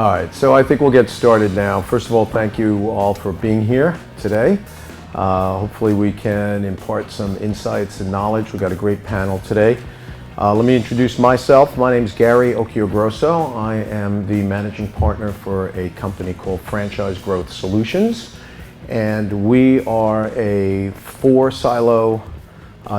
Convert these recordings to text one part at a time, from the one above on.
All right, so I think we'll get started now. First of all, thank you all for being here today. Hopefully we can impart some insights and knowledge. We've got a great panel today. Let me introduce myself. My name is Gary Occhiogrosso. I am the managing partner for a company called Franchise Growth Solutions. And we are a four-silo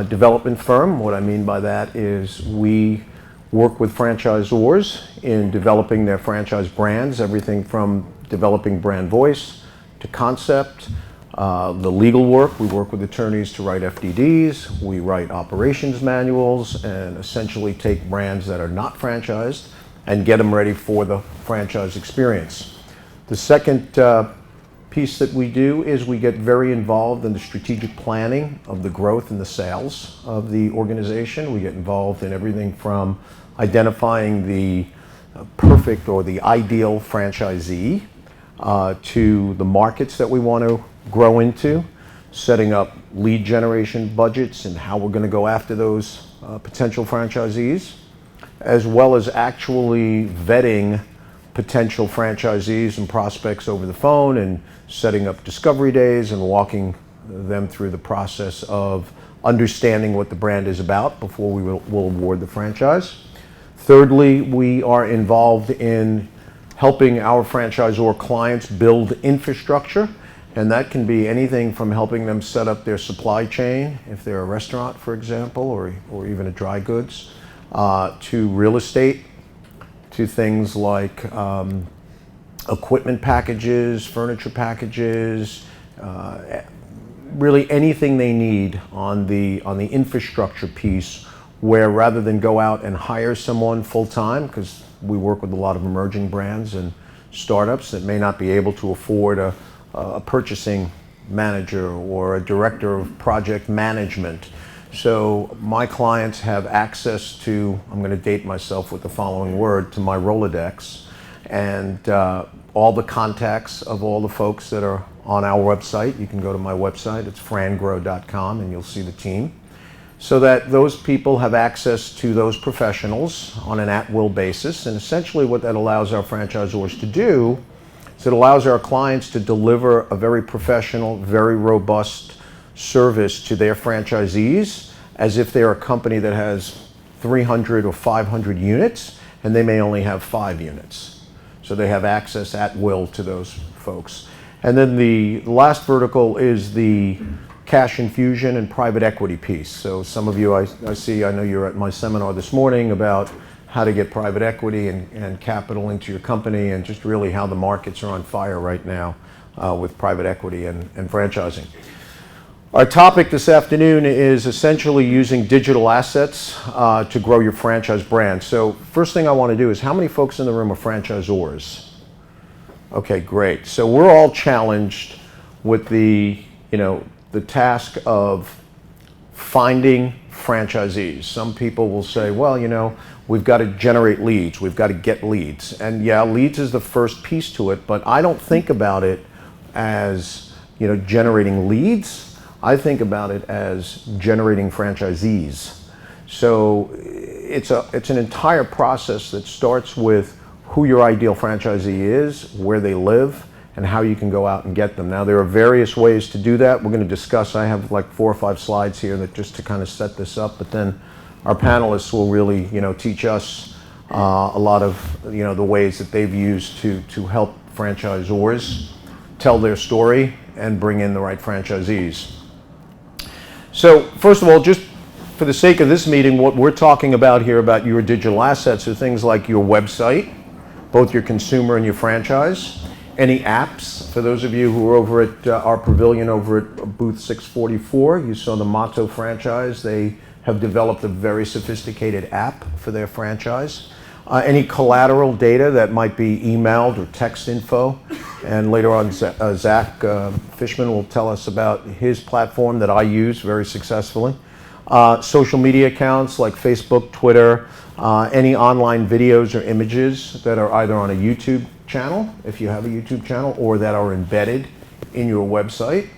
development firm. What I mean by that is we work with franchisors in developing their franchise brands, everything from developing brand voice to concept, the legal work. We work with attorneys to write FDDs, we write operations manuals, and essentially take brands that are not franchised and get them ready for the franchise experience. The second piece that we do is we get very involved in the strategic planning of the growth and the sales of the organization. We get involved in everything from identifying the perfect or the ideal franchisee to the markets that we want to grow into, setting up lead generation budgets and how we're going to go after those potential franchisees, as well as actually vetting potential franchisees and prospects over the phone and setting up discovery days and walking them through the process of understanding what the brand is about before we will award the franchise. Thirdly, we are involved in helping our franchisor clients build infrastructure, and that can be anything from helping them set up their supply chain, if they're a restaurant, for example, or even a dry goods, to real estate, to things like equipment packages, furniture packages, really anything they need on the infrastructure piece, where rather than go out and hire someone full-time, because we work with a lot of emerging brands and startups that may not be able to afford a purchasing manager or a director of project management. So my clients have access to, I'm going to date myself with the following word, to my Rolodex, and all the contacts of all the folks that are on our website. You can go to my website, it's frangrow.com, and you'll see the team. So that those people have access to those professionals on an at-will basis. And essentially what that allows our franchisors to do is it allows our clients to deliver a very professional, very robust service to their franchisees as if they're a company that has 300 or 500 units and they may only have 5 units. So they have access at will to those folks. And then the last vertical is the cash infusion and private equity piece. So some of you I know you're at my seminar this morning about how to get private equity and capital into your company, and just really how the markets are on fire right now with private equity and franchising. Our topic this afternoon is essentially using digital assets to grow your franchise brand. So first thing I want to do is, how many folks in the room are franchisors? Okay, great. So we're all challenged with the task of finding franchisees. Some people will say, well, we've got to generate leads, we've got to get leads. And yeah, leads is the first piece to it, but I don't think about it as, generating leads. I think about it as generating franchisees. So it's an entire process that starts with who your ideal franchisee is, where they live, and how you can go out and get them. Now, there are various ways to do that. We're going to discuss. I have like 4 or 5 slides here that just to kind of set this up, but then our panelists will really, teach us a lot of, the ways that they've used to help franchisors tell their story and bring in the right franchisees. So first of all, just for the sake of this meeting, what we're talking about here about your digital assets are things like your website, both your consumer and your franchise. Any apps. For those of you who are over at our pavilion over at booth 644, you saw the Motto franchise. They have developed a very sofsticated app for their franchise. Any collateral data that might be emailed or text info. And later on, Zach Fishman will tell us about his platform that I use very successfully. Social media accounts like Facebook, Twitter, any online videos or images that are either on a YouTube channel, if you have a YouTube channel, or that are embedded in your website.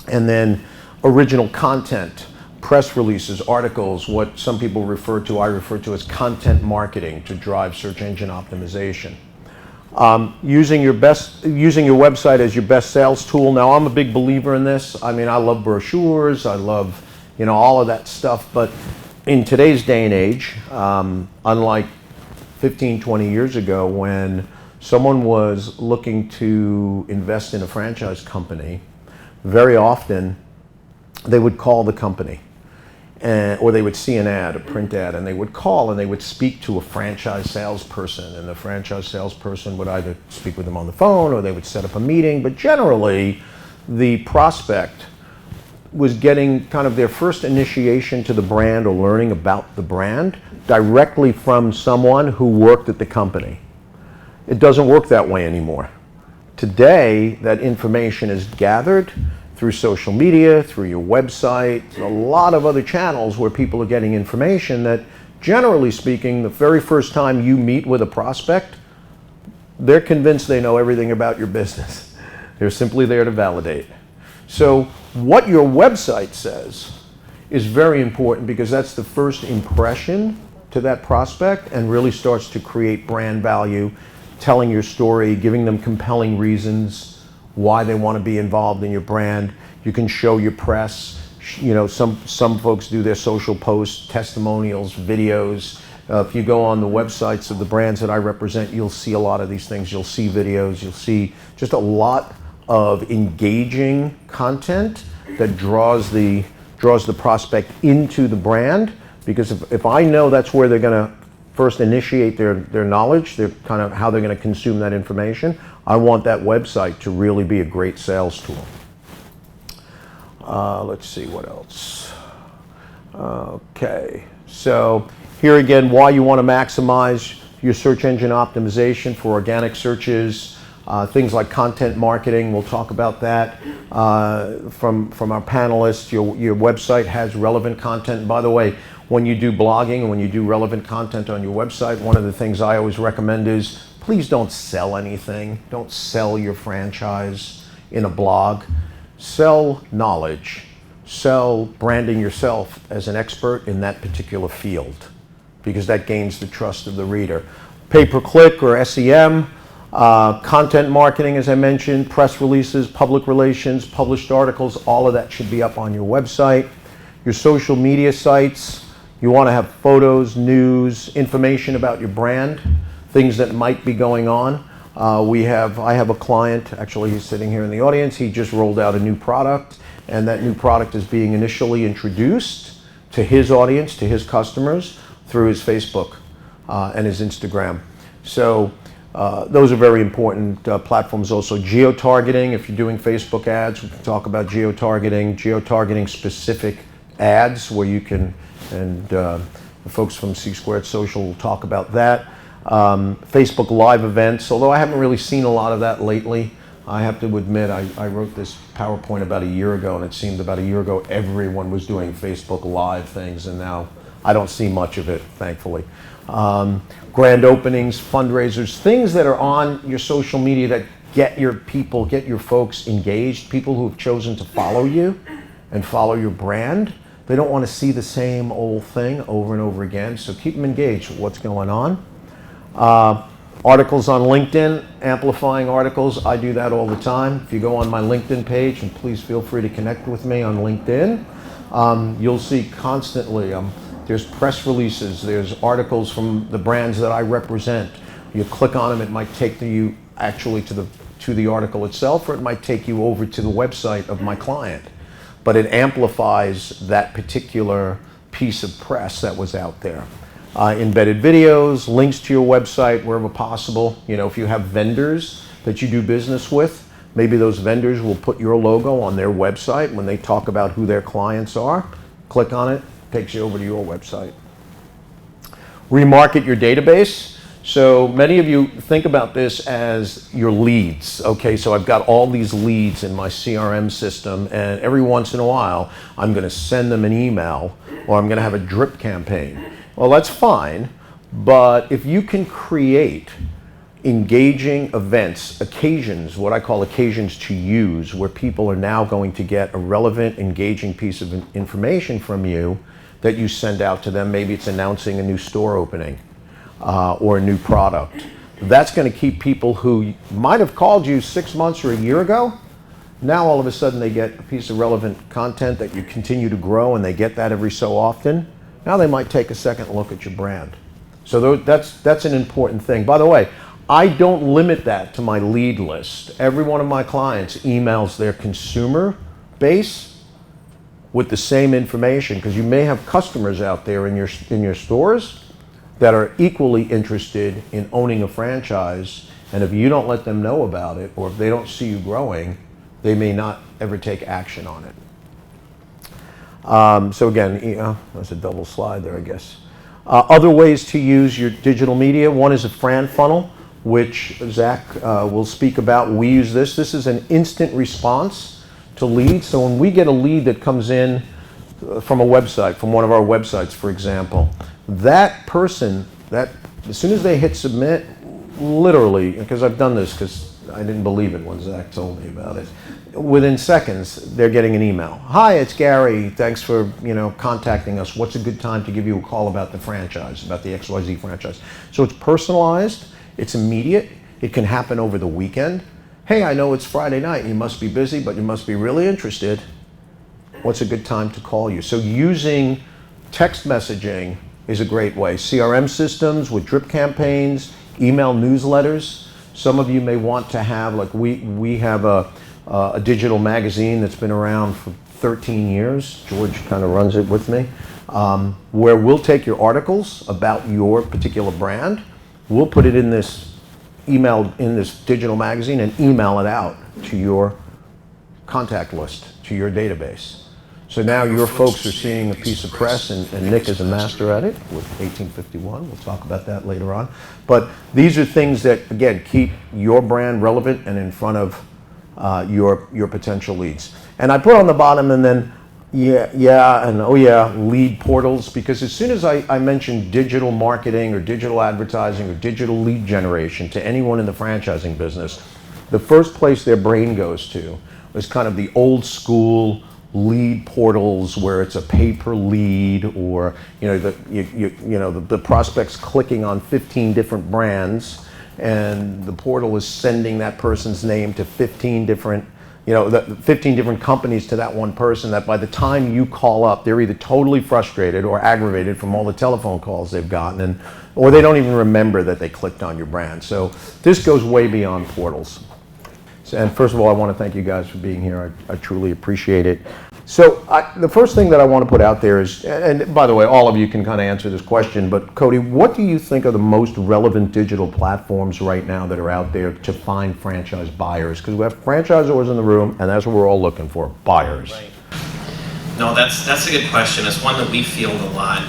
And then original content, press releases, articles, what some people I refer to as content marketing to drive search engine optimization. Using your website as your best sales tool. Now, I'm a big believer in this. I mean, I love brochures. I love, all of that stuff. But in today's day and age, unlike 15, 20 years ago, when someone was looking to invest in a franchise company, very often they would call the company. Or they would see an ad, a print ad, and they would call and they would speak to a franchise salesperson, and the franchise salesperson would either speak with them on the phone or they would set up a meeting. But generally, the prospect was getting kind of their first initiation to the brand or learning about the brand directly from someone who worked at the company. It doesn't work that way anymore. Today, that information is gathered through social media, through your website, a lot of other channels where people are getting information that, generally speaking, the very first time you meet with a prospect, they're convinced they know everything about your business. They're simply there to validate. So what your website says is very important, because that's the first impression to that prospect and really starts to create brand value, telling your story, giving them compelling reasons why they want to be involved in your brand. You can show your press. Some folks do their social posts, testimonials, videos. If you go on the websites of the brands that I represent, you'll see a lot of these things. You'll see videos. You'll see just a lot of engaging content that draws the prospect into the brand. Because if I know that's where they're going to first initiate their knowledge, their kind of how they're going to consume that information, I want that website to really be a great sales tool. Let's see what else. Okay, so here again, why you want to maximize your search engine optimization for organic searches, things like content marketing. We'll talk about that from our panelists. Your website has relevant content. By the way, when you do blogging and when you do relevant content on your website, one of the things I always recommend is please don't sell anything. Don't sell your franchise in a blog. Sell knowledge. Sell branding yourself as an expert in that particular field, because that gains the trust of the reader. Pay-per-click or SEM, content marketing, as I mentioned, press releases, public relations, published articles, all of that should be up on your website. Your social media sites, you want to have photos, news, information about your brand, things that might be going on. I have a client, actually he's sitting here in the audience, he just rolled out a new product, and that new product is being initially introduced to his audience, to his customers, through his Facebook and his Instagram. So those are very important platforms. Also geo-targeting, if you're doing Facebook ads, we can talk about geo-targeting specific ads where you can, and the folks from C2 Social will talk about that. Facebook Live events, although I haven't really seen a lot of that lately. I have to admit, I wrote this PowerPoint about a year ago, and it seemed about a year ago everyone was doing Facebook Live things, and now I don't see much of it, thankfully. Grand openings, fundraisers, things that are on your social media that get your people, get your folks engaged, people who have chosen to follow you and follow your brand. They don't want to see the same old thing over and over again, so keep them engaged with what's going on. Articles on LinkedIn, amplifying articles, I do that all the time. If you go on my LinkedIn page, and please feel free to connect with me on LinkedIn, you'll see constantly, there's press releases, there's articles from the brands that I represent. You click on them, it might take you actually to the article itself, or it might take you over to the website of my client. But it amplifies that particular piece of press that was out there. Embedded videos, links to your website wherever possible. If you have vendors that you do business with, maybe those vendors will put your logo on their website when they talk about who their clients are. Click on it, takes you over to your website. Remarket your database. So many of you think about this as your leads. Okay, so I've got all these leads in my CRM system, and every once in a while I'm going to send them an email, or I'm going to have a drip campaign. Well, that's fine, but if you can create engaging events, occasions, what I call occasions to use, where people are now going to get a relevant, engaging piece of information from you that you send out to them, maybe it's announcing a new store opening or a new product. That's going to keep people who might have called you 6 months or a year ago. Now all of a sudden they get a piece of relevant content that you continue to grow, and they get that every so often. Now they might take a second look at your brand. So that's an important thing. By the way, I don't limit that to my lead list. Every one of my clients emails their consumer base with the same information, because you may have customers out there in your stores that are equally interested in owning a franchise, and if you don't let them know about it, or if they don't see you growing, they may not ever take action on it. So again, that's a double slide there, I guess. Other ways to use your digital media. One is a Fran funnel, which Zach will speak about. We use this. This is an instant response to leads. So when we get a lead that comes in from a website, from one of our websites, for example, that person, as soon as they hit submit, literally, because I've done this because I didn't believe it when Zach told me about it, within seconds, they're getting an email. Hi, it's Gary. Thanks for contacting us. What's a good time to give you a call about the franchise, about the XYZ franchise? So it's personalized. It's immediate. It can happen over the weekend. Hey, I know it's Friday night. You must be busy, but you must be really interested. What's a good time to call you? So using text messaging is a great way. CRM systems with drip campaigns, email newsletters. Some of you may want to have, like we have a digital magazine that's been around for 13 years. George kind of runs it with me, where we'll take your articles about your particular brand. We'll put it in this digital magazine and email it out to your contact list, to your database. So now your folks are seeing a piece of press, and Nick is a master at it with 1851. We'll talk about that later on. But these are things that, again, keep your brand relevant and in front of your potential leads. And I put on the bottom, and then lead portals, because as soon as I mention digital marketing or digital advertising or digital lead generation to anyone in the franchising business, the first place their brain goes to is kind of the old school lead portals where it's a pay-per-lead, or the prospect's clicking on 15 different brands, and the portal is sending that person's name to 15 different 15 different companies to that one person, that by the time you call up, they're either totally frustrated or aggravated from all the telephone calls they've gotten, or they don't even remember that they clicked on your brand. So this goes way beyond portals. And first of all, I want to thank you guys for being here. I truly appreciate it. So the first thing that I want to put out there is, and by the way, all of you can kind of answer this question, but Cody, what do you think are the most relevant digital platforms right now that are out there to find franchise buyers? Because we have franchisors in the room, and that's what we're all looking for, buyers. Right. No, that's a good question. It's one that we field a lot.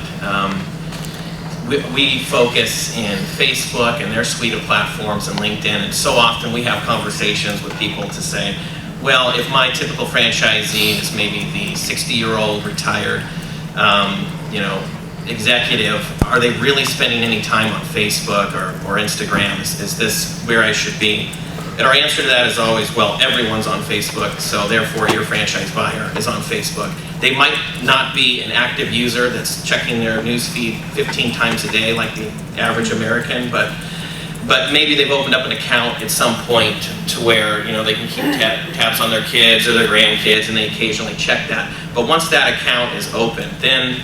We focus in Facebook and their suite of platforms and LinkedIn, and so often we have conversations with people to say, well, if my typical franchisee is maybe the 60-year-old retired, executive, are they really spending any time on Facebook or Instagram? Is this where I should be? And our answer to that is always, well, everyone's on Facebook, so therefore your franchise buyer is on Facebook. They might not be an active user that's checking their news feed 15 times a day like the average American, but maybe they've opened up an account at some point to where they can keep tabs on their kids or their grandkids, and they occasionally check that. But once that account is open, then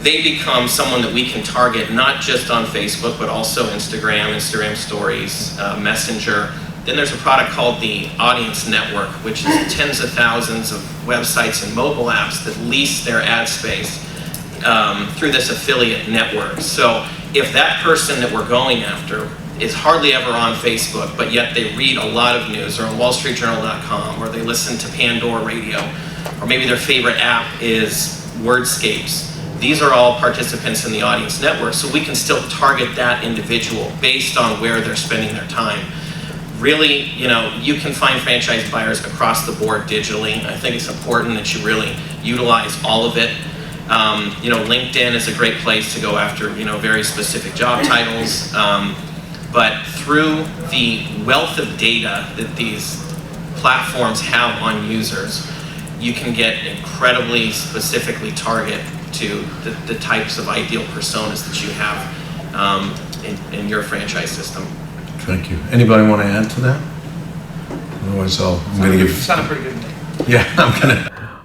they become someone that we can target not just on Facebook, but also Instagram stories, Messenger. Then there's a product called the Audience Network, which is tens of thousands of websites and mobile apps that lease their ad space through this affiliate network. So if that person that we're going after is hardly ever on Facebook, but yet they read a lot of news, or on wallstreetjournal.com, or they listen to Pandora Radio, or maybe their favorite app is Wordscapes. These are all participants in the Audience Network, so we can still target that individual based on where they're spending their time. Really, you can find franchise buyers across the board digitally. I think it's important that you really utilize all of it. LinkedIn is a great place to go after, very specific job titles. But through the wealth of data that these platforms have on users, you can get incredibly specifically target to the types of ideal personas that you have in your franchise system. Thank you. Anybody want to add to that? Otherwise, I'm going to give. Sounded pretty good to me. Yeah,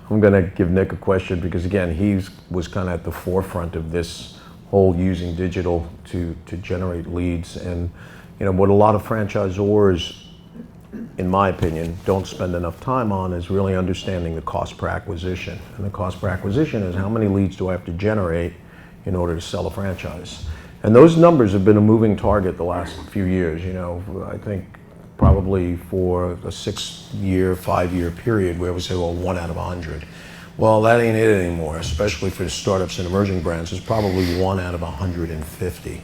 I'm gonna give Nick a question because again, he was kind of at the forefront of this whole using digital to generate leads, and what a lot of franchisors, in my opinion, don't spend enough time on is really understanding the cost per acquisition. And the cost per acquisition is how many leads do I have to generate in order to sell a franchise. And those numbers have been a moving target the last few years. I think probably for a 6-year, 5-year period where we say, well, 1 out of 100. Well, that ain't it anymore, especially for the startups and emerging brands. It's probably 1 out of 150.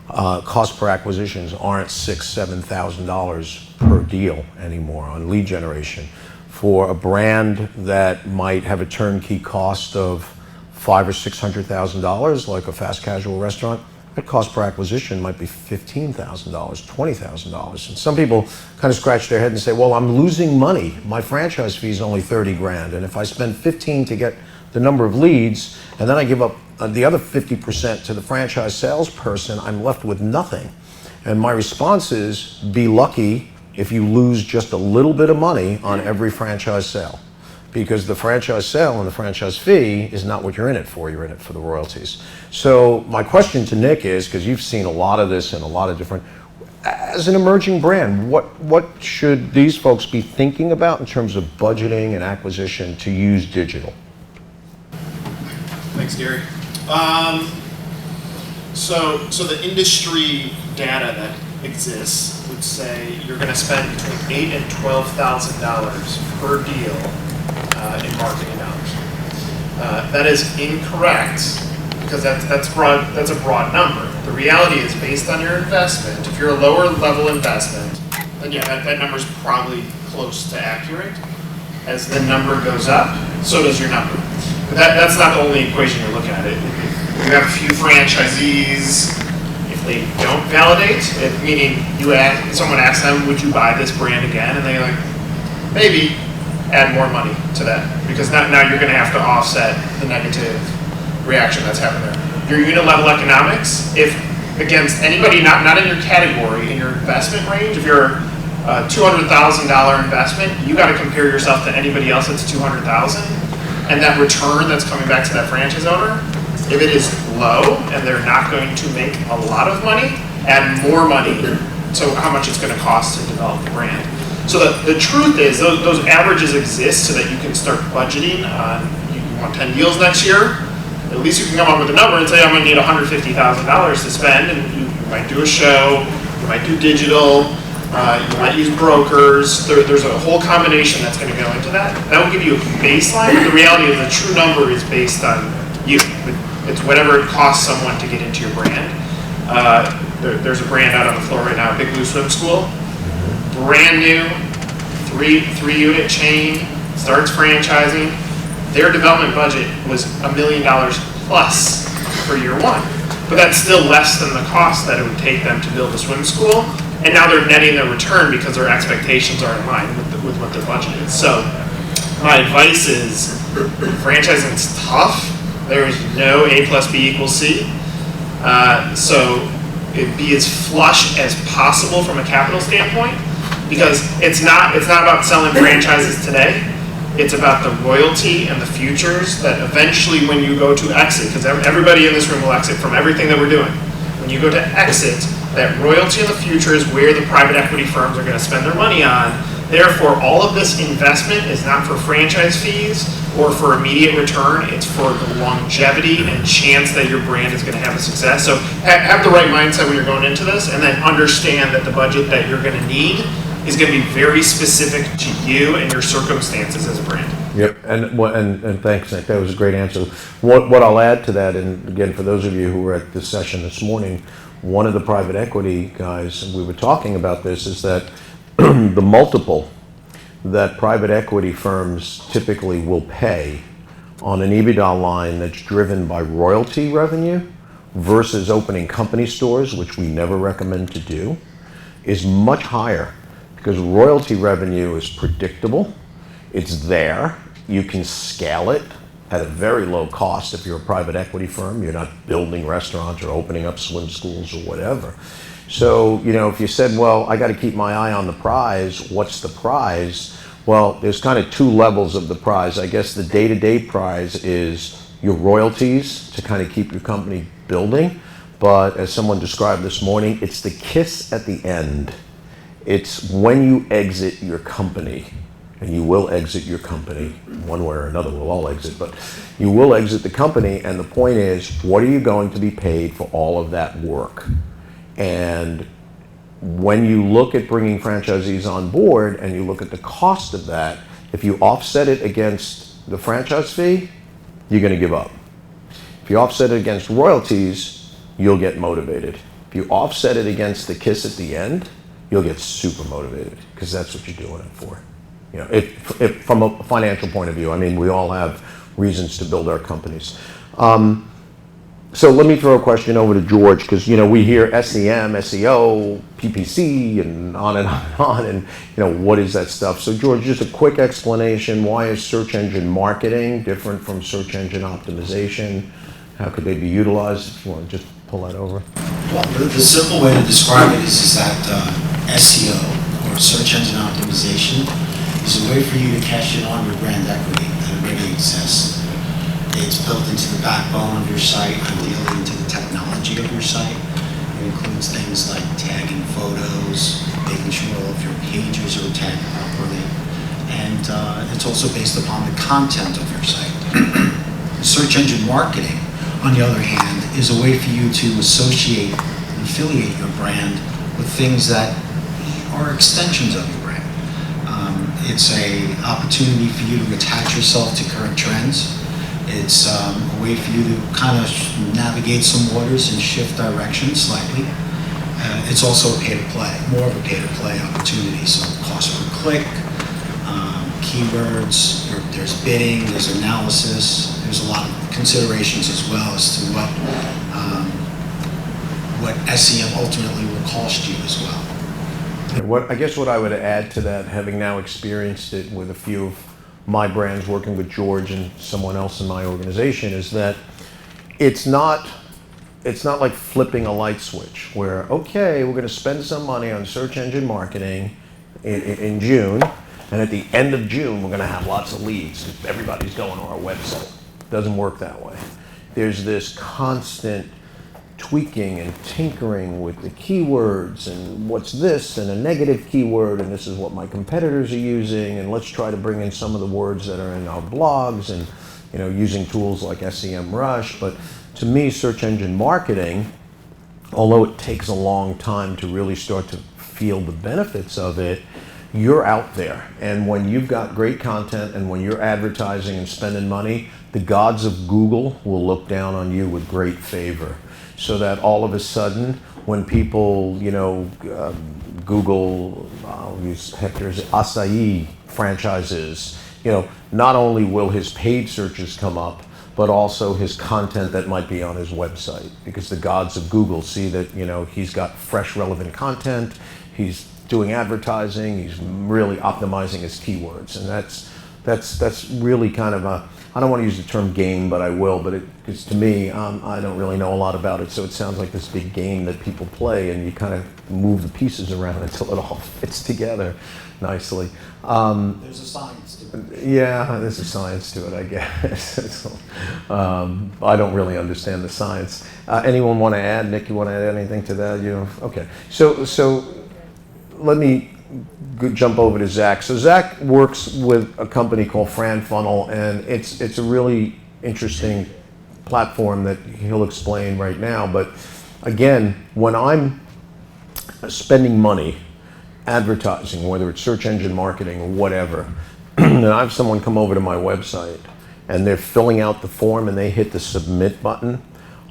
Cost per acquisitions aren't $6,000, $7,000 per deal anymore on lead generation. For a brand that might have a turnkey cost of $500,000 or $600,000, like a fast casual restaurant, that cost per acquisition might be $15,000, $20,000. And some people kind of scratch their head and say, well, I'm losing money. My franchise fee is only 30 grand. And if I spend 15 to get the number of leads, and then I give up the other 50% to the franchise salesperson, I'm left with nothing. And my response is, be lucky if you lose just a little bit of money on every franchise sale. Because the franchise sale and the franchise fee is not what you're in it for. You're in it for the royalties. So my question to Nick is, because you've seen a lot of this in a lot of different, as an emerging brand, what should these folks be thinking about in terms of budgeting and acquisition to use digital? Thanks, Gary. So the industry data that exists would say you're going to spend between $8,000 and $12,000 per deal in marketing dollars. That is incorrect because that's a broad number. The reality is based on your investment. If you're a lower level investment, then yeah, that number is probably close to accurate. As the number goes up, so does your number. But that's not the only equation you're looking at. If you have a few franchisees, if they don't validate, meaning someone asks them, would you buy this brand again? And they're like, maybe. Add more money to that because now you're going to have to offset the negative reaction that's happening there. Your unit level economics, if against anybody not in your category, in your investment range, if you're a $200,000 investment, you got to compare yourself to anybody else that's $200,000, and that return that's coming back to that franchise owner, if it is low and they're not going to make a lot of money, add more money to how much it's going to cost to develop the brand. So the truth is, those averages exist so that you can start budgeting. You want 10 deals next year, at least you can come up with a number and say, I'm going to need $150,000 to spend, and you might do a show, you might do digital, you might use brokers. There's a whole combination that's going to go into that. That will give you a baseline, but the reality is the true number is based on you. It's whatever it costs someone to get into your brand. There's a brand out on the floor right now, Big Blue Swim School. Brand new, three unit chain, starts franchising. Their development budget was $1 million plus for year one. But that's still less than the cost that it would take them to build a swim school. And now they're netting their return because their expectations are in line with what their budget is. So my advice is franchising is tough. There is no A plus B equals C. So it'd be as flush as possible from a capital standpoint. Because it's not about selling franchises today. It's about the royalty and the futures that eventually when you go to exit, because everybody in this room will exit from everything that we're doing. When you go to exit, that royalty in the future is where the private equity firms are going to spend their money on. Therefore, all of this investment is not for franchise fees or for immediate return. It's for the longevity and chance that your brand is going to have a success. So have the right mindset when you're going into this, and then understand that the budget that you're going to need is going to be very specific to you and your circumstances as a brand. Yep, and thanks, Nick. That was a great answer. What I'll add to that, and again, for those of you who were at this session this morning, one of the private equity guys, and we were talking about this, is that the multiple that private equity firms typically will pay on an EBITDA line that's driven by royalty revenue versus opening company stores, which we never recommend to do, is much higher. Because royalty revenue is predictable, it's there, you can scale it at a very low cost if you're a private equity firm. You're not building restaurants or opening up swim schools or whatever. So, you know, if you said, well, I got to keep my eye on the prize, what's the prize? Well, there's kind of two levels of the prize. I guess the day-to-day prize is your royalties to kind of keep your company building. But as someone described this morning, it's the kiss at the end. It's when you exit your company, and you will exit your company, one way or another, we'll all exit, but you will exit the company, and the point is, what are you going to be paid for all of that work? And when you look at bringing franchisees on board and you look at the cost of that, if you offset it against the franchise fee, you're going to give up. If you offset it against royalties, you'll get motivated. If you offset it against the kiss at the end, you'll get super motivated, because that's what you're doing it for. You know, if from a financial point of view, I mean, we all have reasons to build our companies. So let me throw a question over to George, because, you know, we hear SEM, SEO, PPC, and on and on and on, and, you know, what is that stuff? So George, just a quick explanation. Why is search engine marketing different from search engine optimization? How could they be utilized? If you want to just pull that over. Well, the simple way to describe it is that SEO, or search engine optimization, is a way for you to cash in on your brand equity that already exists. It's built into the backbone of your site, ideally into the technology of your site. It includes things like tagging photos, making sure all of your pages are tagged properly, and it's also based upon the content of your site. Search engine marketing, on the other hand, is a way for you to associate and affiliate your brand with things that are extensions of your brand. It's an opportunity for you to attach yourself to current trends. It's a way for you to kind of navigate some waters and shift direction slightly. It's also a pay-to-play, more of a pay-to-play opportunity. So cost per click, keywords, there's bidding, there's analysis, there's a lot of considerations as well as to what SEM ultimately will cost you as well. I guess what I would add to that, having now experienced it with a few of my brands working with George and someone else in my organization, is that it's not like flipping a light switch where, okay, we're going to spend some money on search engine marketing in June, and at the end of June we're going to have lots of leads. Everybody's going to our website. It doesn't work that way. There's this constant tweaking and tinkering with the keywords and what's this and a negative keyword, and this is what my competitors are using, and let's try to bring in some of the words that are in our blogs, and, you know, using tools like SEMrush. But to me, search engine marketing, although it takes a long time to really start to feel the benefits of it, you're out there, and when you've got great content and when you're advertising and spending money, the gods of Google will look down on you with great favor. So that all of a sudden, when people, you know, Google, I'll use Hector's acai franchises, you know, not only will his paid searches come up, but also his content that might be on his website, because the gods of Google see that, you know, he's got fresh, relevant content, he's doing advertising, he's really optimizing his keywords, and that's really kind of a, I don't want to use the term game, but I will, but because to me, I don't really know a lot about it, so it sounds like this big game that people play, and you kind of move the pieces around until it all fits together nicely. There's a science to it. Yeah, there's a science to it, I guess. I don't really understand the science. Anyone want to add? Nick, you want to add anything to that? You know? Okay. So let me jump over to Zach. So Zach works with a company called FranFunnel, and it's a really interesting platform that he'll explain right now. But again, when I'm spending money advertising, whether it's search engine marketing or whatever, and I have someone come over to my website and they're filling out the form and they hit the submit button,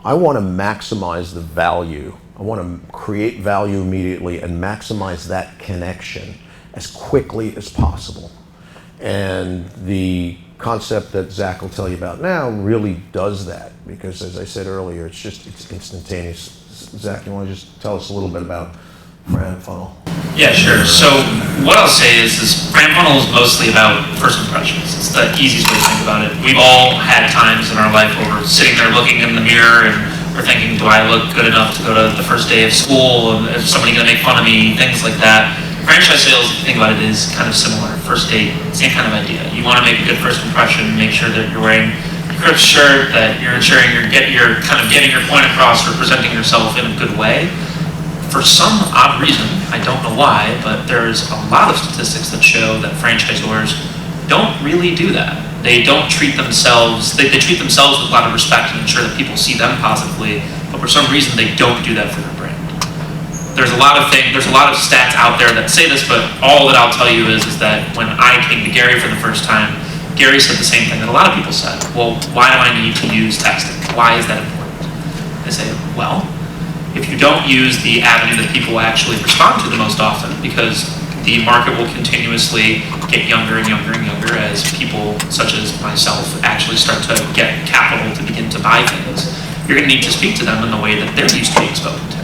I want to maximize the value. I want to create value immediately and maximize that connection as quickly as possible. And the concept that Zach will tell you about now really does that, because as I said earlier, it's instantaneous. Zach, you want to just tell us a little bit about FranFunnel? Yeah, sure. So what I'll say is this FranFunnel is mostly about first impressions. It's the easiest way to think about it. We've all had times in our life where we're sitting there looking in the mirror and Or thinking, do I look good enough to go to the first day of school? Is somebody going to make fun of me? Things like that. Franchise sales, if you think about it, is kind of similar. First date, same kind of idea. You want to make a good first impression, make sure that you're wearing a crisp shirt, that you're ensuring you're kind of getting your point across, or presenting yourself in a good way. For some odd reason, I don't know why, but there's a lot of statistics that show that franchisors don't really do that. They don't treat themselves, they treat themselves with a lot of respect and ensure that people see them positively, but for some reason they don't do that for their brand. There's a lot of stats out there that say this, but all that I'll tell you is that when I came to Gary for the first time, Gary said the same thing that a lot of people said. Well, why do I need to use texting? Why is that important? I say, well, if you don't use the avenue that people actually respond to the most often, because the market will continuously get younger and younger and younger as people such as myself actually start to get capital to begin to buy things, you're going to need to speak to them in the way that they're used to being spoken to.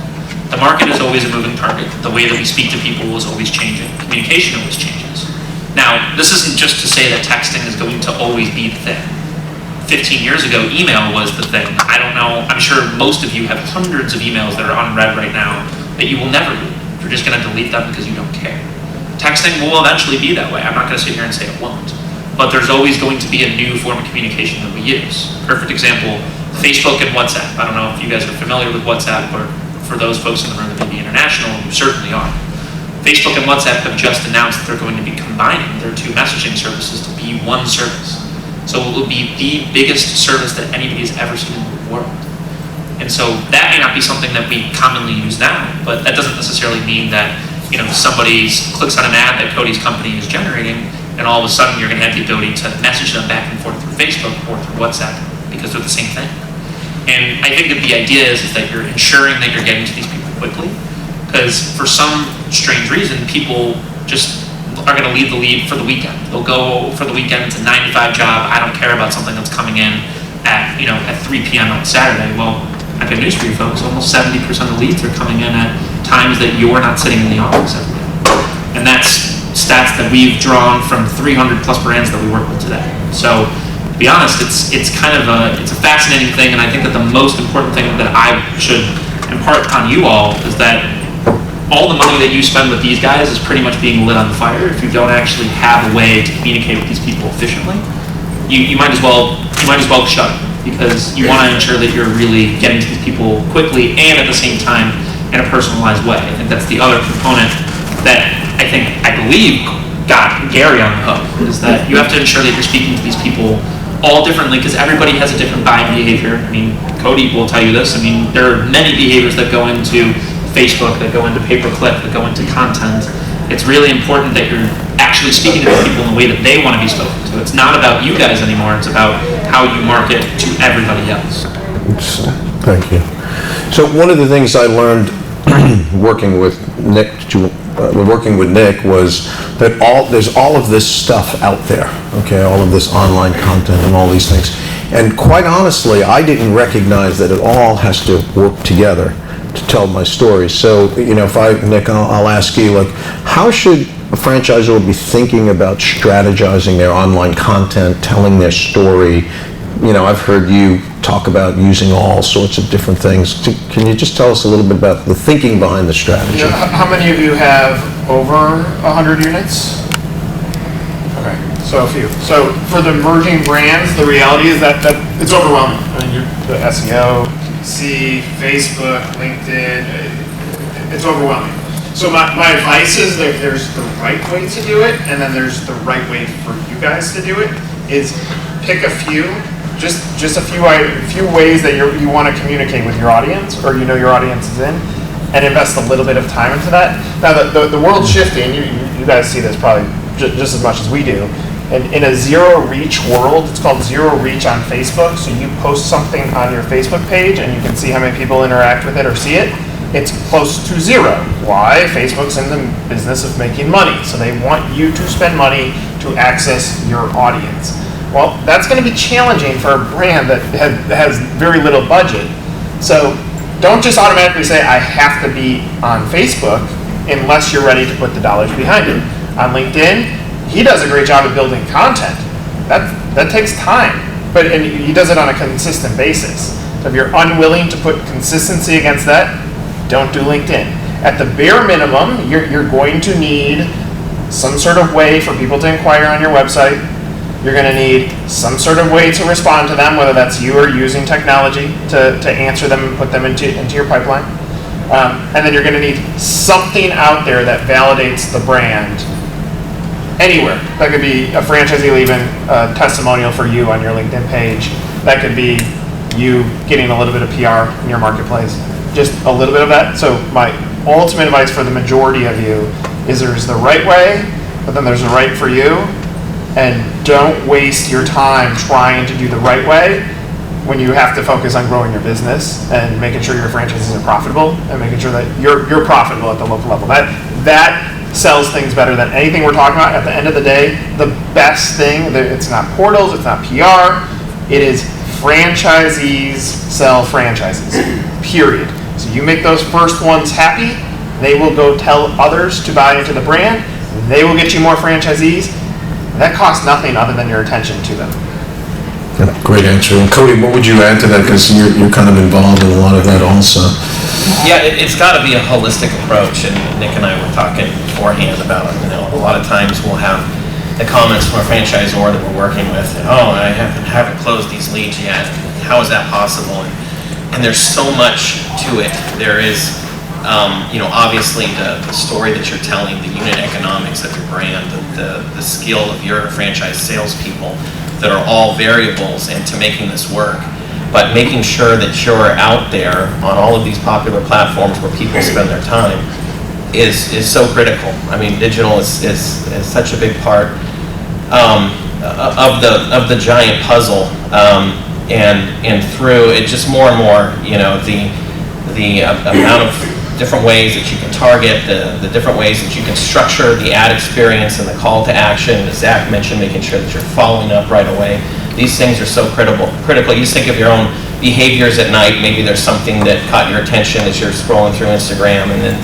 The market is always a moving target. The way that we speak to people is always changing. Communication always changes. Now, this isn't just to say that texting is going to always be the thing. 15 years ago, email was the thing. I don't know, I'm sure most of you have hundreds of emails that are unread right now that you will never read. You're just going to delete them because you don't care. Texting will eventually be that way. I'm not going to sit here and say it won't. But there's always going to be a new form of communication that we use. Perfect example, Facebook and WhatsApp. I don't know if you guys are familiar with WhatsApp, or for those folks in the room that may be international, you certainly are. Facebook and WhatsApp have just announced that they're going to be combining their two messaging services to be one service. So it will be the biggest service that anybody's ever seen in the world. And so that may not be something that we commonly use now, but that doesn't necessarily mean that somebody clicks on an ad that Cody's company is generating, and all of a sudden you're going to have the ability to message them back and forth through Facebook or through WhatsApp, because they're the same thing. And I think that the idea is that you're ensuring that you're getting to these people quickly, because for some strange reason, people just are going to leave the lead for the weekend. They'll go for the weekend. It's a 9-to-5 job. I don't care about something that's coming in at 3 p.m. on Saturday. Well, I've got news for you folks. Almost 70% of leads are coming in at times that you're not sitting in the office every day. And that's stats that we've drawn from 300 plus brands that we work with today. So to be honest, it's kind of a fascinating thing, and I think that the most important thing that I should impart on you all is that all the money that you spend with these guys is pretty much being lit on fire if you don't actually have a way to communicate with these people efficiently. You might as well shut it, because you want to ensure that you're really getting to these people quickly and at the same time in a personalized way. I think that's the other component that I believe got Gary on the hook, is that you have to ensure that you're speaking to these people all differently, because everybody has a different buying behavior. I mean, Cody will tell you this. I mean, there are many behaviors that go into Facebook, that go into pay-per-click, that go into content. It's really important that you're actually speaking to people in the way that they want to be spoken to. It's not about you guys anymore. It's about how you market to everybody else. Thank you. So one of the things I learned working with Nick was that there's all of this stuff out there, okay, all of this online content and all these things. And quite honestly, I didn't recognize that it all has to work together to tell my story. So, Nick, I'll ask you, how should a franchisor be thinking about strategizing their online content, telling their story? I've heard you talk about using all sorts of different things. Can you just tell us a little bit about the thinking behind the strategy? How many of you have over 100 units? Okay, so a few. So for the emerging brands, the reality is that it's overwhelming. I mean, the SEO, Facebook, LinkedIn, it's overwhelming. So my advice is that there's the right way to do it, and then there's the right way for you guys to do it, is pick a few, just a few ways that you want to communicate with your audience, or your audience is in, and invest a little bit of time into that. Now the world's shifting, you guys see this probably just as much as we do. And in a zero reach world, it's called zero reach on Facebook. So you post something on your Facebook page and you can see how many people interact with it or see it. It's close to zero. Why? Facebook's in the business of making money. So they want you to spend money to access your audience. Well, that's going to be challenging for a brand that has very little budget. So don't just automatically say, I have to be on Facebook, unless you're ready to put the dollars behind it. On LinkedIn, he does a great job of building content. That takes time, and he does it on a consistent basis. So if you're unwilling to put consistency against that, don't do LinkedIn. At the bare minimum, you're going to need some sort of way for people to inquire on your website. You're going to need some sort of way to respond to them, whether that's you or using technology to answer them and put them into your pipeline. And then you're going to need something out there that validates the brand anywhere. That could be a franchisee leaving a testimonial for you on your LinkedIn page. That could be you getting a little bit of PR in your marketplace. Just a little bit of that. So my ultimate advice for the majority of you is there's the right way, but then there's the right for you. And don't waste your time trying to do the right way when you have to focus on growing your business and making sure your franchises are profitable and making sure that you're profitable at the local level. That sells things better than anything we're talking about. At the end of the day, the best thing, it's not portals, it's not PR, it is franchisees sell franchises, period. So you make those first ones happy, they will go tell others to buy into the brand, they will get you more franchisees. That costs nothing other than your attention to them. Great answer. And Cody, what would you add to that? Because you're kind of involved in a lot of that also. Yeah, it's got to be a holistic approach, and Nick and I were talking beforehand about it. A lot of times we'll have the comments from a franchisor that we're working with, oh, I haven't closed these leads yet. How is that possible? And there's so much to it. There is, obviously the story that you're telling, the unit economics of your brand, the skill of your franchise salespeople that are all variables into making this work. But making sure that you're out there on all of these popular platforms where people spend their time is so critical. I mean, digital is such a big part of the giant puzzle, and through it, just more and more, the amount of different ways that you can target, the different ways that you can structure the ad experience and the call to action, as Zach mentioned, making sure that you're following up right away. These things are so critical. You just think of your own behaviors at night. Maybe there's something that caught your attention as you're scrolling through Instagram, and then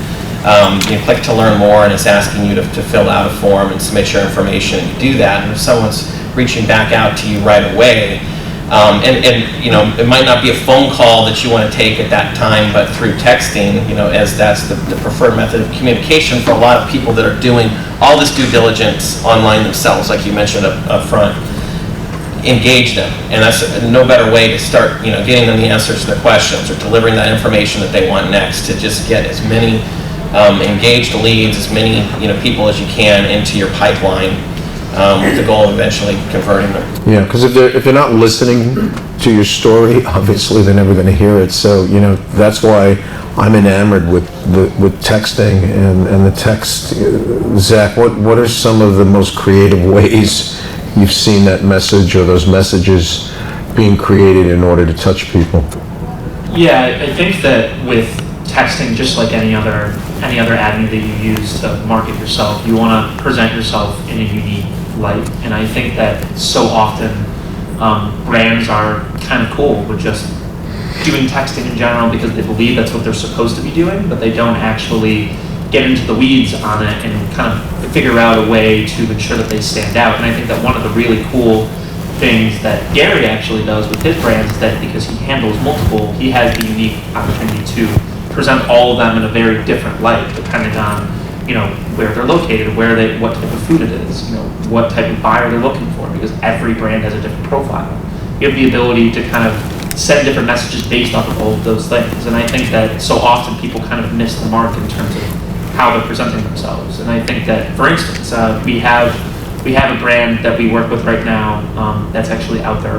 you click to learn more, and it's asking you to fill out a form and submit your information. And you do that, and if someone's reaching back out to you right away, it might not be a phone call that you want to take at that time, but through texting, as that's the preferred method of communication for a lot of people that are doing all this due diligence online themselves, like you mentioned up front. Engage them, and that's no better way to start, getting them the answers to their questions or delivering that information that they want next, to just get as many engaged leads, as many people as you can into your pipeline, with the goal of eventually converting them. Yeah, because if they're not listening to your story, obviously they're never going to hear it. So that's why I'm enamored with texting and the text. Zach, what are some of the most creative ways you've seen that message or those messages being created in order to touch people? Yeah, I think that with texting, just like any other avenue that you use to market yourself, you want to present yourself in a unique light. And I think that so often brands are kind of cool with just doing texting in general because they believe that's what they're supposed to be doing, but they don't actually get into the weeds on it and kind of figure out a way to ensure that they stand out. And I think that one of the really cool things that Gary actually does with his brands is that because he handles multiple, he has the unique opportunity to present all of them in a very different light, depending on where they're located, what type of food it is, what type of buyer they're looking for, because every brand has a different profile. You have the ability to kind of send different messages based off of all of those things. And I think that so often people kind of miss the mark in terms of how they're presenting themselves. And I think that, for instance, we have a brand that we work with right now that's actually out there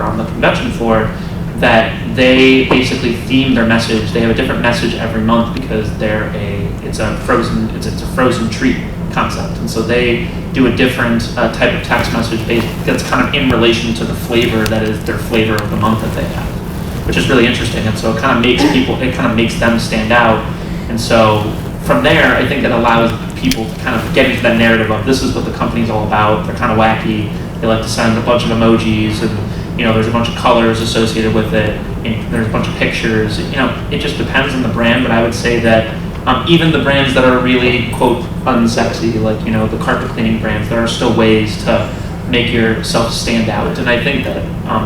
on the convention floor, that they basically theme their message. They have a different message every month because it's a frozen treat concept, and so they do a different type of text message that's kind of in relation to the flavor that is their flavor of the month that they have, which is really interesting. And so it kind of makes them stand out. And so from there, I think it allows people to kind of get into that narrative of this is what the company's all about. They're kind of wacky. They like to send a bunch of emojis, and there's a bunch of colors associated with it, and there's a bunch of pictures. It just depends on the brand, but I would say that even the brands that are really, quote, unsexy, like the carpet cleaning brands, there are still ways to make yourself stand out. And I think that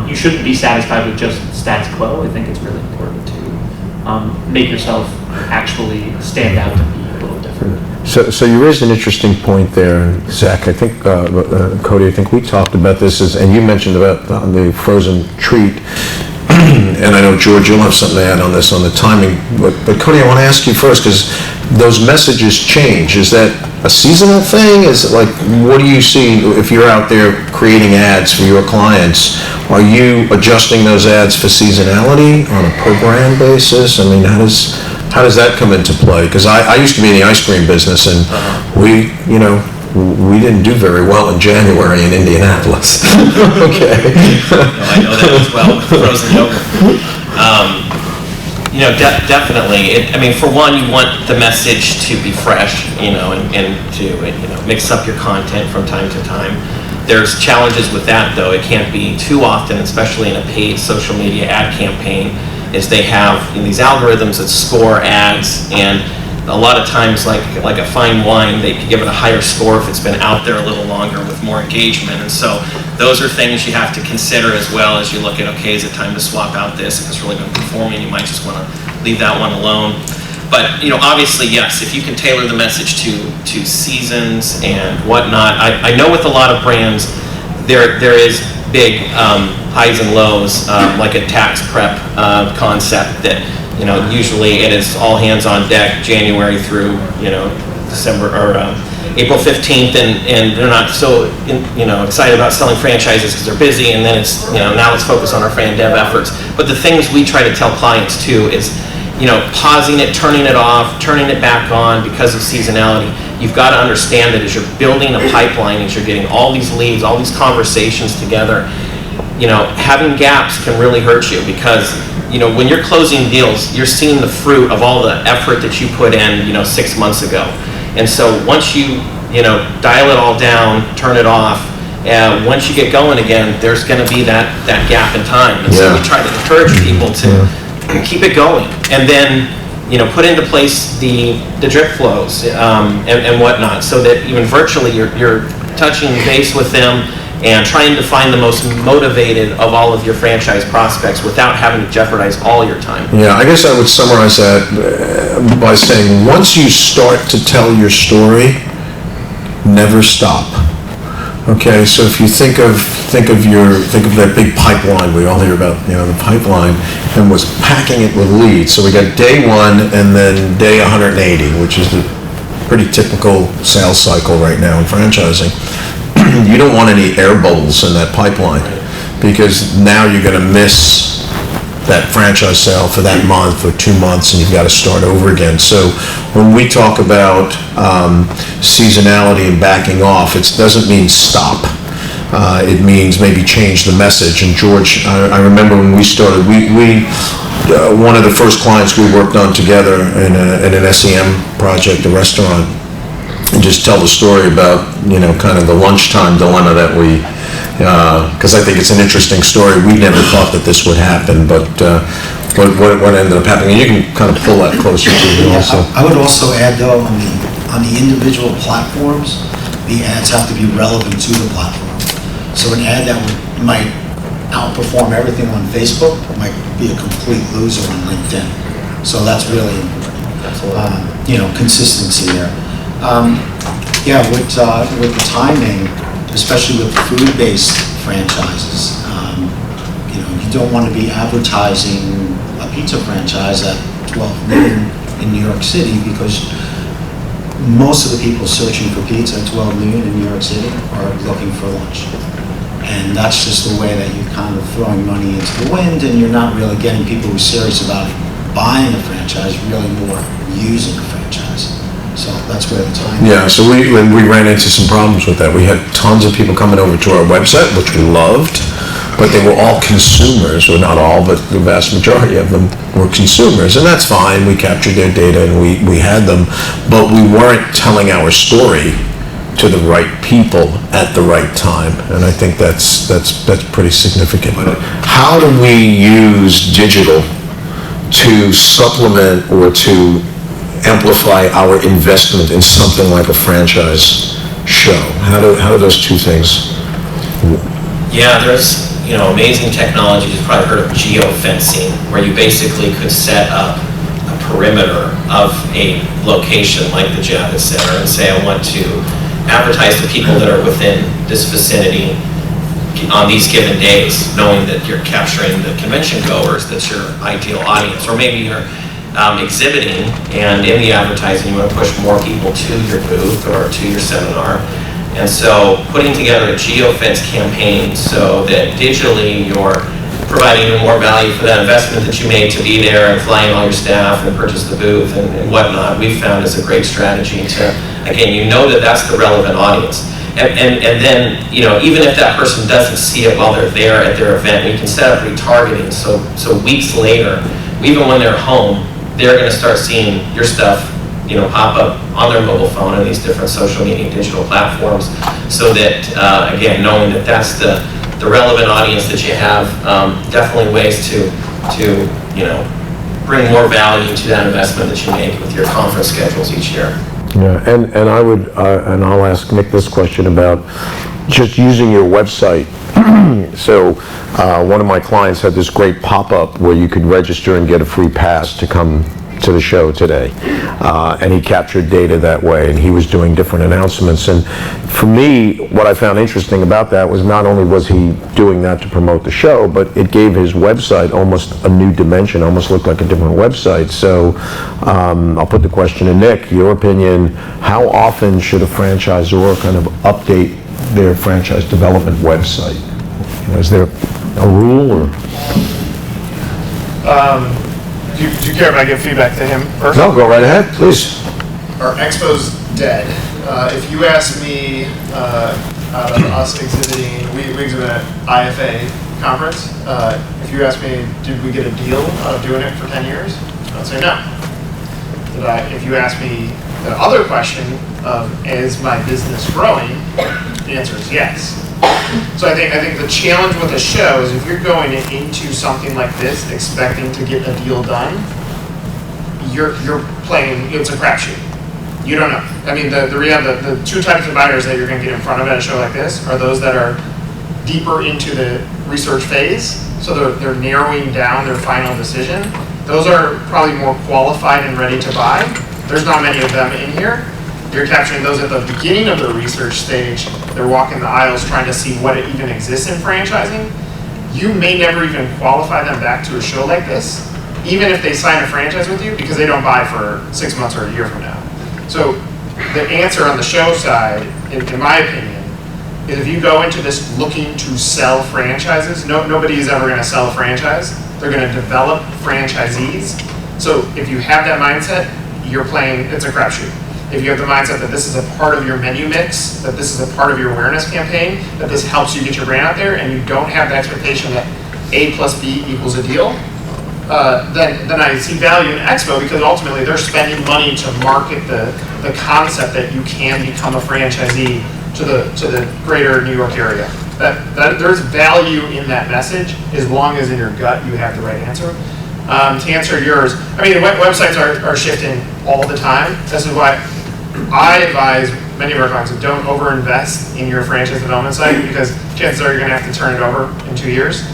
you shouldn't be satisfied with just status quo. I think it's really important to make yourself actually stand out and be a little different. So you raised an interesting point there, and Zach. I think Cody. I think we talked about this, and you mentioned about the frozen treat. And I know George, you'll have something to add on this on the timing. But Cody, I want to ask you first because those messages change. Is that a seasonal thing? Is it like, what do you see if you're out there creating ads for your clients? Are you adjusting those ads for seasonality on a per brand basis? I mean, how does that come into play? Because I used to be in the ice cream business, and we didn't do very well in January in Indianapolis. Okay. I know that as well with frozen yogurt. Definitely. For one, you want the message to be fresh, and to mix up your content from time to time. There's challenges with that, though. It can't be too often, especially in a paid social media ad campaign, is they have these algorithms that score ads, and a lot of times, like a fine wine, they can give it a higher score if it's been out there a little longer with more engagement. And so those are things you have to consider as well as you look at, okay, is it time to swap out this? If it's really been performing, you might just want to leave that one alone. But, obviously, yes, if you can tailor the message to seasons and whatnot. I know with a lot of brands, there is big highs and lows, like a tax prep concept that, usually it is all hands on deck January through, December or April 15th, and they're not so, excited about selling franchises because they're busy, and then it's, now let's focus on our fan dev efforts. But the things we try to tell clients too is, pausing it, turning it off, turning it back on because of seasonality. You've got to understand that as you're building a pipeline, as you're getting all these leads, all these conversations together, having gaps can really hurt you because, when you're closing deals, you're seeing the fruit of all the effort that you put in, 6 months ago. And so once you, dial it all down, turn it off, once you get going again, there's going to be that gap in time. And so we try to encourage people to keep it going. And then, put into place the drip flows and whatnot, so that even virtually you're touching base with them and trying to find the most motivated of all of your franchise prospects without having to jeopardize all your time. Yeah, I guess I would summarize that by saying once you start to tell your story, never stop. Okay, so if you think of that big pipeline we all hear about, the pipeline, and was packing it with leads. So we got day one and then day 180, which is the pretty typical sales cycle right now in franchising. You don't want any air bubbles in that pipeline because now you're going to miss that franchise sale for that month or 2 months, and you've got to start over again. So when we talk about seasonality and backing off, it doesn't mean stop. It means maybe change the message. And George, I remember when we started, we one of the first clients we worked on together in an SEM project, a restaurant, and just tell the story about, kind of the lunchtime dilemma that we, because I think it's an interesting story. We never thought that this would happen, but what ended up happening, and you can kind of pull that closer to you also. I would also add, though, on the individual platforms, the ads have to be relevant to the platform. So an ad that might outperform everything on Facebook might be a complete loser on LinkedIn. So that's really important. Consistency there. With the timing, especially with food-based franchises, you don't want to be advertising a pizza franchise at 12 noon in New York City because most of the people searching for pizza at 12 noon in New York City are looking for lunch. And that's just the way that you're kind of throwing money into the wind, and you're not really getting people who are serious about buying a franchise, really more using a franchise. So that's where the time. Yeah, so we ran into some problems with that. We had tons of people coming over to our website, which we loved, but they were all consumers, or not all, but the vast majority of them were consumers, and that's fine. We captured their data and we had them, but we weren't telling our story to the right people at the right time, and I think that's pretty significant. How do we use digital to supplement or to amplify our investment in something like a franchise show? How do those two things Yeah, there's, amazing technology. You've probably heard of geofencing, where you basically could set up a perimeter of a location like the Javits Center and say, I want to advertise to people that are within this vicinity on these given days, knowing that you're capturing the convention goers, that's your ideal audience. Or maybe you're exhibiting, and in the advertising you want to push more people to your booth or to your seminar. And so putting together a geofence campaign so that digitally you're providing even more value for that investment that you made to be there and flying all your staff and purchase the booth and whatnot, we've found is a great strategy to, again, that that's the relevant audience. And then, even if that person doesn't see it while they're there at their event, we can set up retargeting. So weeks later, even when they're home, they're going to start seeing your stuff, pop up on their mobile phone and these different social media digital platforms, so that, again, knowing that that's the relevant audience that you have, definitely ways to bring more value to that investment that you make with your conference schedules each year. Yeah, and I would, and I'll ask Nick this question about just using your website. So one of my clients had this great pop-up where you could register and get a free pass to come to the show today. And he captured data that way, and he was doing different announcements. And for me, what I found interesting about that was not only was he doing that to promote the show, but it gave his website almost a new dimension, almost looked like a different website. So I'll put the question to Nick, your opinion, how often should a franchisor kind of update their franchise development website? Is there a rule or? Do you care if I give feedback to him first? No, go right ahead, please. Our expo's dead. If you ask me, out of us exhibiting, we exhibit at IFE conference. If you ask me, did we get a deal out of doing it for 10 years? I'd say no. If you ask me the other question of, is my business growing? The answer is yes. So I think the challenge with a show is if you're going into something like this expecting to get a deal done, you're playing, it's a crapshoot. You don't know. I mean, the two types of buyers that you're going to get in front of at a show like this are those that are deeper into the research phase, so they're narrowing down their final decision. Those are probably more qualified and ready to buy. There's not many of them in here. You're capturing those at the beginning of the research stage. They're walking the aisles trying to see what even exists in franchising. You may never even qualify them back to a show like this, even if they sign a franchise with you, because they don't buy for 6 months or a year from now. So the answer on the show side, in my opinion, is if you go into this looking to sell franchises, nobody is ever going to sell a franchise. They're going to develop franchisees. So if you have that mindset, you're playing, it's a crapshoot. If you have the mindset that this is a part of your menu mix, that this is a part of your awareness campaign, that this helps you get your brand out there, and you don't have the expectation that A plus B equals a deal, then I see value in Expo, because ultimately they're spending money to market the concept that you can become a franchisee to the greater New York area. That there's value in that message, as long as in your gut you have the right answer. To answer yours, I mean, websites are shifting all the time. This is why I advise many of our clients to don't overinvest in your franchise development site, because chances are you're going to have to turn it over in 2 years.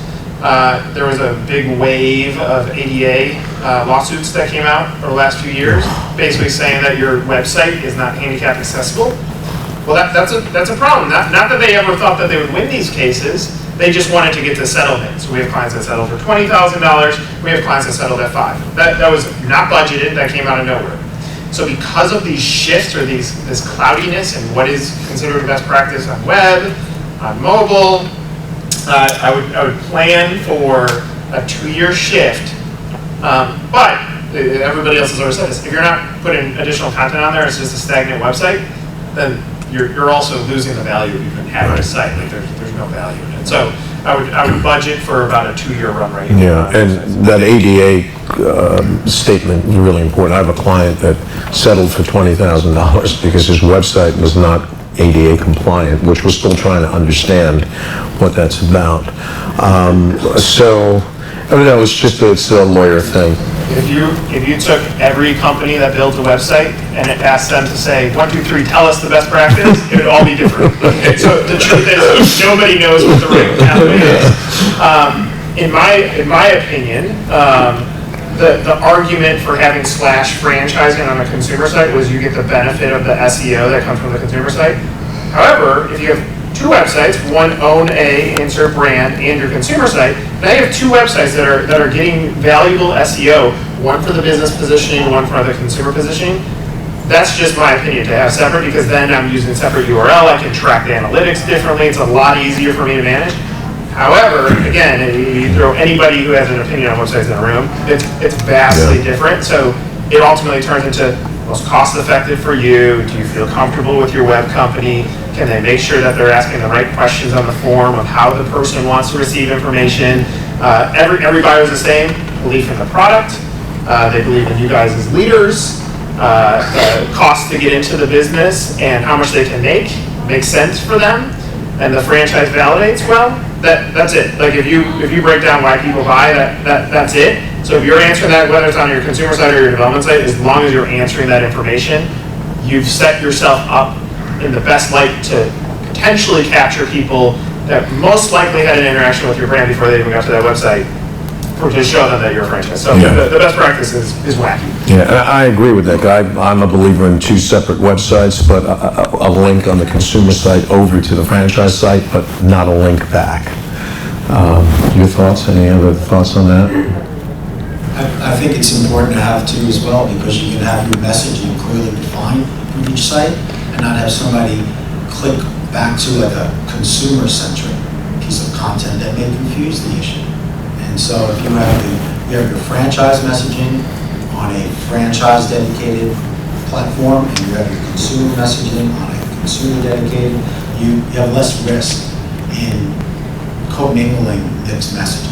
There was a big wave of ADA lawsuits that came out over the last few years, basically saying that your website is not handicap accessible. Well, that's a problem. Not that they ever thought that they would win these cases. They just wanted to get to settlement. So we have clients that settled for $20,000. We have clients that settled at $5,000. That was not budgeted. That came out of nowhere. So because of these shifts or this cloudiness and what is considered best practice on web, on mobile, I would plan for a 2-year shift. But everybody else has always said this: if you're not putting additional content on there, it's just a stagnant website, then you're also losing the value of even having a site. Like there's no value in it. So I would budget for about a 2-year run rate. Yeah, and that ADA statement is really important. I have a client that settled for $20,000 because his website was not ADA compliant, which we're still trying to understand what that's about. So, I don't know, it's a lawyer thing. If you took every company that builds a website and it asked them to say, 1, 2, 3, tell us the best practice, it would all be different. So the truth is, nobody knows what the right pathway is. In my opinion, the argument for /, franchising on a consumer site was you get the benefit of the SEO that comes from the consumer site. However, if you have 2 websites, one own a insert brand and your consumer site, now you have 2 websites that are getting valuable SEO, one for the business positioning, one for the consumer positioning. That's just my opinion to have separate, because then I'm using separate URL, I can track the analytics differently, it's a lot easier for me to manage. However, again, you throw anybody who has an opinion on websites in a room, it's vastly different. So it ultimately turns into most cost effective for you. Do you feel comfortable with your web company? Can they make sure that they're asking the right questions on the form of how the person wants to receive information? Every buyer is the same. Belief in the product. They believe in you guys as leaders. Cost to get into the business and how much they can make makes sense for them. And the franchise validates, well, that's it. Like if you break down why people buy, that's it. So if you're answering that, whether it's on your consumer site or your development site, as long as you're answering that information, you've set yourself up in the best light to potentially capture people that most likely had an interaction with your brand before they even got to that website, or to show them that you're a franchise. So the best practice is wacky. Yeah, I agree with that guy. I'm a believer in 2 separate websites, but a link on the consumer site over to the franchise site, but not a link back. Your thoughts? Any other thoughts on that? I think it's important to have 2 as well, because you can have your messaging clearly defined for each site and not have somebody click back to like a consumer-centric piece of content that may confuse the issue. And so if you have your franchise messaging on a franchise-dedicated platform, and you have your consumer messaging on a consumer-dedicated, you have less risk in commingling mixed messaging.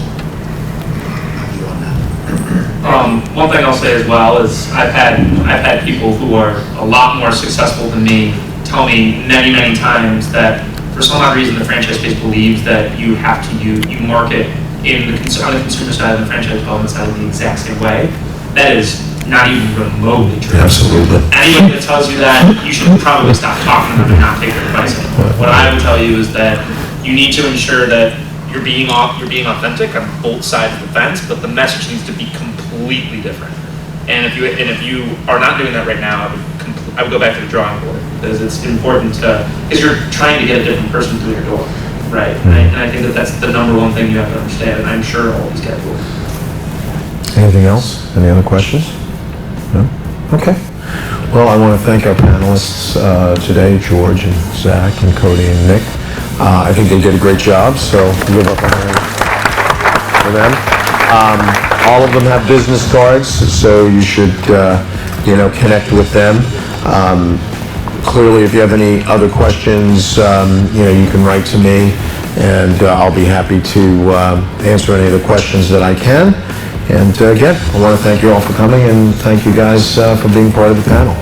One thing I'll say as well is I've had people who are a lot more successful than me tell me many times that for some odd reason the franchise space believes that you have to you market on the consumer side and the franchise development side in the exact same way. That is not even remotely true. Absolutely. Anybody that tells you that, you should probably stop talking to them and not take their advice anymore. What I would tell you is that you need to ensure that you're being authentic on both sides of the fence, but the message needs to be completely different. And if you are not doing that right now, I would go back to the drawing board, because it's important because you're trying to get a different person through your door, right? And I think that's the number one thing you have to understand, and I'm sure all these guys will. Anything else? Any other questions? No? Okay. Well, I want to thank our panelists today, George and Zach and Cody and Nick. I think they did a great job, so give up a hand for them. All of them have business cards, so you should, connect with them. Clearly, if you have any other questions, you can write to me, and I'll be happy to answer any of the questions that I can. And again, I want to thank you all for coming, and thank you guys for being part of the panel.